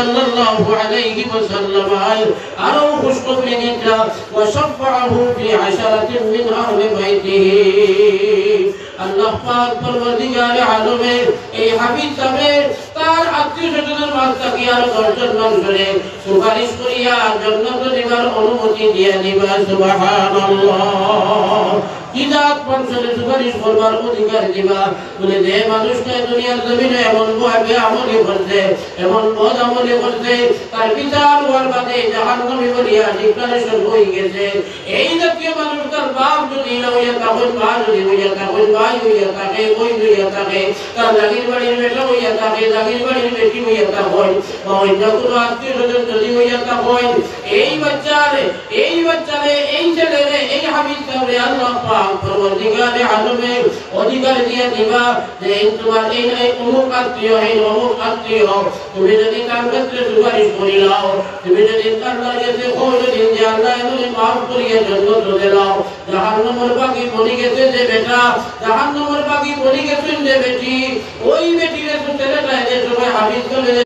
সাল্লাল্লাহু আলাইহি ওয়াসাল্লাম আরো খুশখবরি দিতা ওয়া শাফাআহু ফি আশারাতিন মিন আহলি বাইতিহি। আল্লাহ পাক পরওয়ারদিগার আলমের এই হাবিব সাহেব তার আত্মীয়-স্বজনের মাঝ থেকে আরো 10 জন মানুষের সুপারিশ করিয়া জান্নাতে যাবার অনুমতি দিয়ে দিবা। সুবহানাল্লাহ। কিজাত মানুষের সুপারিশ করবার অধিকার দিবা বলে যে মানুষকে দুনিয়ার জমিনে এমন ভাবে আমলি করছে, এমন বদ আমলি করছে, তার বিচার হওয়ার বাদে জাহান্নামী বলিয়া ডিক্লারেশন হয়ে গেছে। এই জাতীয় মানুষ তার বাপ যদি না হইয়া তখন মা যদি হইয়া তখন ভাই হইয়া থাকে, বই হইয়া থাকে, তার জাগির বাড়ির বেটা হইয়া থাকে, জাগির বাড়ির বেটি হইয়া থাকেন, বা অন্য কোনো আত্মীয় স্বজন যদি হইয়া থাকেন, এই বাচ্চারে এই ছেলেরে এই হাবিব সাহেব আল্লাহ পাক পরওয়ারদিগার আলমের অধিকার দিয়ে দিবা যে তোমার এই অমুক আত্মীয়, এই অমুক আত্মীয়, তুমি যদি তার ক্ষেত্রে সুপারিশ করি নাও, তুমি যদি তার কাছে কোনদিন যে আল্লাহ এমনি মাফ করিয়ে জান্নাত দিলাও, জাহান্নামের বাকি বলি গেছে যে বেটা, জাহান্নামের বাকি বলি গেছেন যে বেটি, ওই বেটির ছেলেটা যে সময় হাবিব সাহেব